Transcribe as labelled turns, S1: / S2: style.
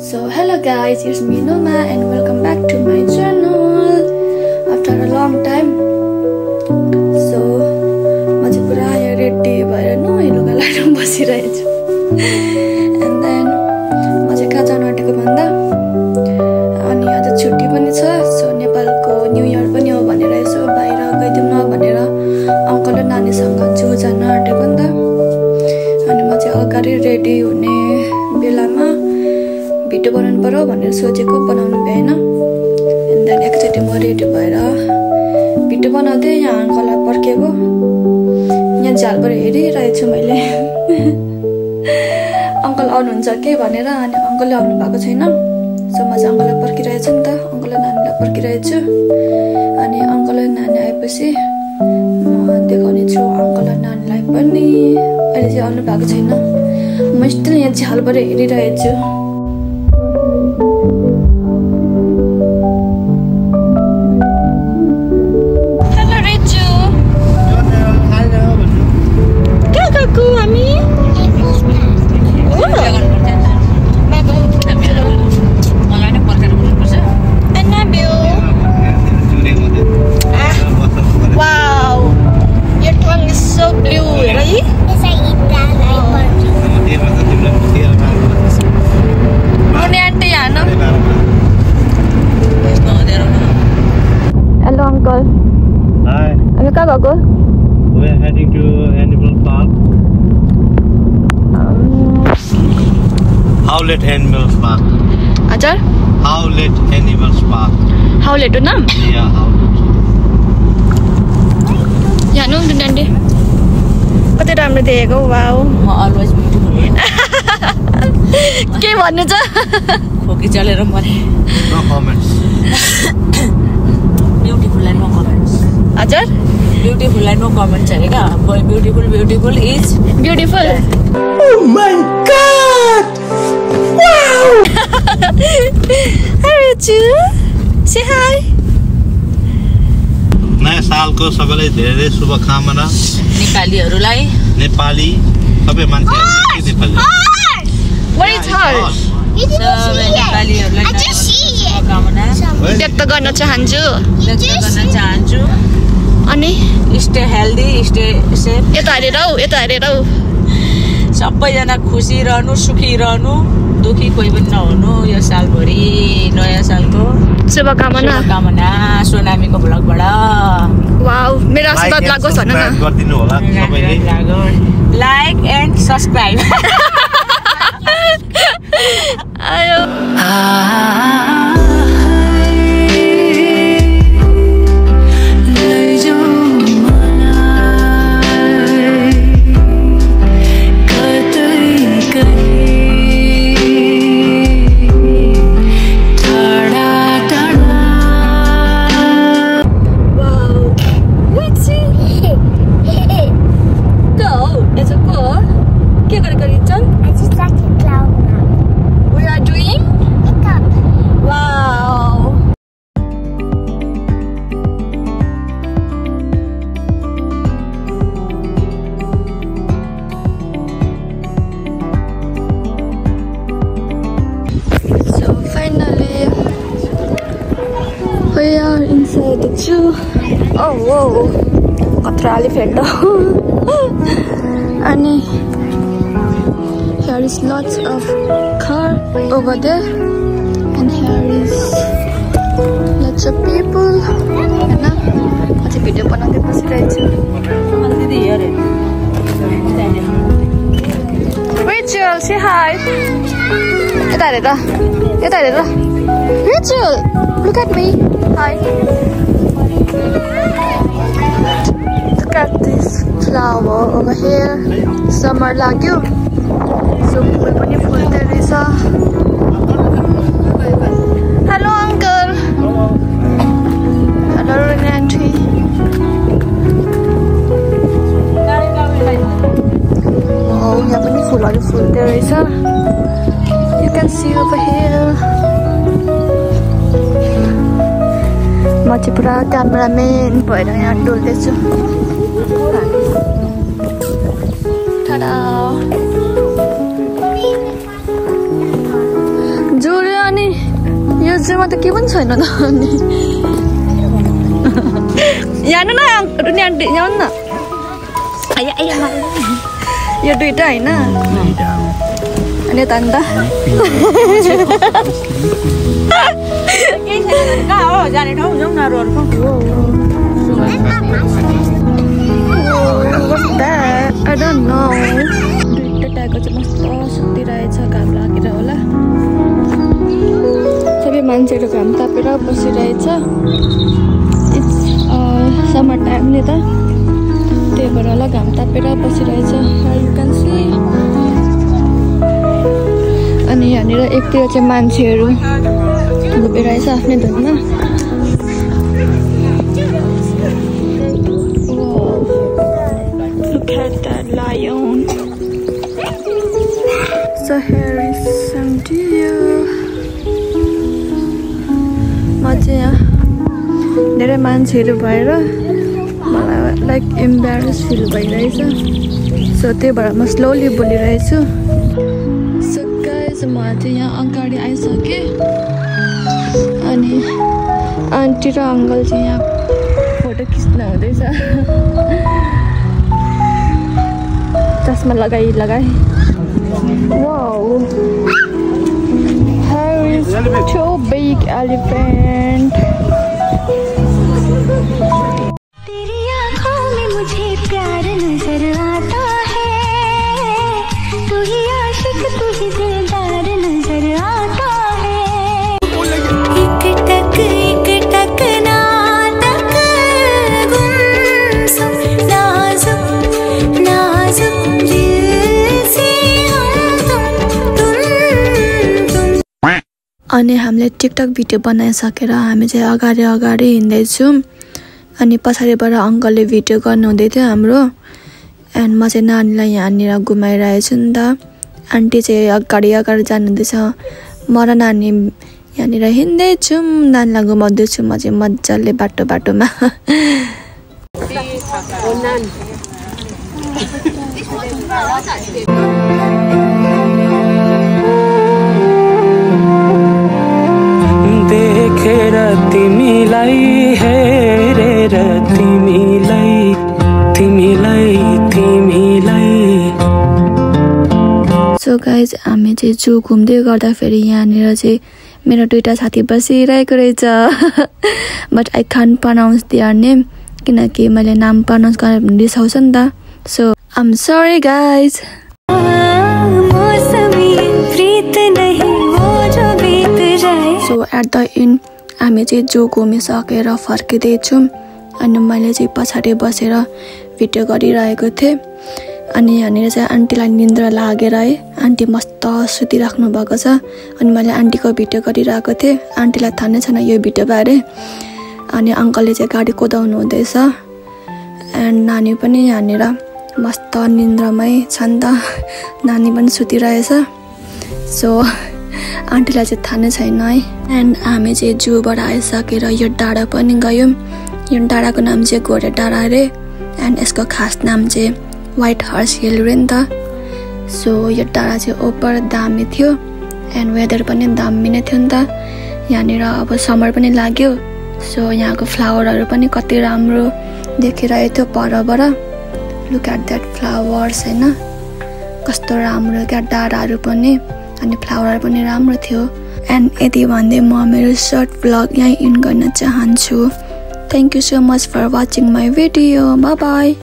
S1: So hello guys, it's me Noma and welcome back to my channel after a long time. So म चाहिँ पुरा ready भएर नयाँ लुगा लगाएर बसिरहेछु and then म चाहिँ कहाँ जान आँटेको भन्दा अनि आज छुट्टी पनि छ सो नेपालको न्यू इयर पनि हो भनेर यसो बाहिर गइदिउँ न भनेर अंकल र नानीसँग जू जान आँटेको नि त अनि म चाहिँ अगाडि रेडी हुने बेलामा भिडियो बनाउनु पर्यो भनेर सोचेको बनाउनु भएन एन्ड देन एकचोटि म रेडी भएर भिडियो बनाउँदै यहाँ अंकललाई पर्खेको यहाँ झालबाट हेरिरहेछु मैले अंकल आउनुहुन्छ के भनेर अनि अंकलले आउनु भएको छैन सो म चाहिँ अंकललाई पर्खिरहेछु नि त अंकल र नानीलाई पर्खिरहेछु अनि अंकल र नानी आएपछि म देखाउने छु अंकल र नानीलाई पनि अहिले चाहिँ आउनु भएको छैन म स्टिल यहाँ झालबाट हेरिरहेछु
S2: We're heading to Animal Park. Howlet Animal Park.
S1: Ajar?
S2: Howlet Animal Park.
S1: Howlet tu nam?
S2: Yeah, Howlet.
S1: Ya, no, Nandi. Kata ramai deh, go wow.
S3: Always beautiful.
S1: Ke mana je?
S3: Okay, chale ramai.
S2: No comments.
S3: Beautiful and no comments.
S1: Ajar?
S3: Beautiful and no comments चलेगा. Boy, beautiful is
S1: beautiful.
S3: Oh my God! Wow!
S1: Hi Richu. Say hi.
S2: नयाँ सालको सबैलाई धेरै शुभकामना.
S3: नेपालीहरुलाई
S2: नेपाली सबै मान्छेहरुलाई Nepali.
S1: What is hard?
S3: सबै नेपालीहरुलाई शुभकामना
S1: व्यक्त गर्न चाहन्छु. अनि
S3: stay healthy, stay safe.
S1: यता हेरेर हौ.
S3: सबैजना खुसी रहनु, सुखी रहनु, दुखी कोही पनि नहुनु यो सालभरि नयाँ सालको शुभकामना सोनामीको ब्लगबाट.
S1: वाउ, मेरो आशीर्वाद लागोस् भन न.
S2: गरिदिनु होला सबैले.
S3: Like and subscribe.
S1: आयो. We are inside the zoo. Oh wow, katra elephant. And here is lots of car over there, and here is lots of people. And now, what's a video on the bus? Rachel, say hi. Rachel, look at me. Hi. Look at this flower over here. Summer लाग्यो. So फूल पनि फुल्दै रहेछ. Hello uncle. Hello auntie. Oh, यहाँ पनि फुलहरु फुल्दै रहेछ. You can see over here. म चाहिँ पुरा क्यामेराम्यान भएर यहाँ डुल्दैछु. tada जोरे अनि यो चाहिँ त के पनि छैन त अनि यहाँ न रुनी आन्टी यहाँ न आया आया यो दुईटा हैन अनि त अन्त
S3: जाने ठाउँ जाउँ न रोड
S1: I don't know. दुईटा टाको चाहिँ मस्त सुतिरहेछ घाम लागेर होला सबै मान्छेहरू घाम तापेर बसिरहेछ समर टाइम नि त त्यही भएर होला घाम तापेर बसिरहेछ यु क्यान सी अनि यहाँनिर एकतिर चाहिँ मान्छेहरू घुमिरहेछ आफ्नै धुनमा Look at that lion. So here is some deer. म चाहिँ यहाँ धेरै मान्छेहरू भएर मलाई लाइक इम्ब्यारेस फिल भइरहेछ सो त्यही भएर म स्लोली बोलिरहेछु सो गाइस म चाहिँ यहाँ अगाडि आइसकेँ अनि आन्टी र अङ्कल चाहिँ यहाँ फोटो खिच्न हुँदैछ चस्मा लगाई wow here is two big elephant
S4: तेरी आँखों में मुझे प्यार नजर आता है तू ही आशिक तू ही दिलदार नजर आता है एक टक ना तक गुमसुम नाजुक नाजुक
S1: अनि हामीले टिकटक भिडियो बनाइसकेर हामी चाहिँ अगाडि हिँड्दैछौँ अनि पछाडिबाट अङ्कलले भिडियो गर्नु हुँदै थियो हाम्रो एन्ड म चाहिँ नानीलाई यहाँनिर घुमाइरहेछु नि त आन्टी चाहिँ अगाडि जानुहुँदैछ म र नानी यहाँनिर हिँड्दैछौँ नानीलाई घुमाउँदैछु म चाहिँ मजाले बाटोमा
S5: देखेर तिमीलाई हेरेर तिमीलाई
S1: सो गाइज हामी चाहिँ जू घुम्दै गर्दाखेरि यहाँनिर चाहिँ मेरो दुईटा साथी बसिरहेको रहेछ but I can't pronounce their name किनकि मैले नाम प्रनाउन्स गरेर रिसाउँछ नि त so I am sorry guys so at the end हामी चाहिँ जू घुमिसकेर फर्किँदैछौँ अनि मैले चाहिँ पछाडि बसेर भिडियो गरिरहेको थिएँ अनि यहाँनिर चाहिँ आन्टीलाई निन्द्रा लागेर है आन्टी मस्त सुतिराख्नु भएको छ अनि मैले आन्टीको भिडियो गरिरहेको थिएँ आन्टीलाई थाहा नै छैन यो भिडियो बारे अनि अङ्कलले चाहिँ गाडी कुदाउनु हुँदैछ एन्ड नानी पनि यहाँनिर मस्त निन्द्रामै छ नि त नानी पनि सुतिरहेछ सो आन्टीलाई चाहिँ थाहा नै छैन है एन्ड हामी चाहिँ जूबाट आइसकेर यो डाँडा पनि गयौँ यो डाँडाको नाम चाहिँ घोडे डाँडा अरे एन्ड यसको खास नाम चाहिँ व्हाइट हर्स हिल रे नि त सो यो डाँडा चाहिँ ओभर दामी थियो एन्ड वेदर पनि दामी नै थियो नि त यहाँनिर अब समर पनि लाग्यो सो यहाँको फ्लावरहरू पनि कति राम्रो देखिरहेको थियो परबाट लुक एट द्याट फ्लावर्स होइन कस्तो राम्रो क्या डाँडाहरू पनि अनि फ्लावरहरू पनि राम्रो थियो एन्ड यति भन्दै म मेरो सर्ट भ्लग यहीँ इन गर्न चाहन्छु thank you so much for watching my video bye by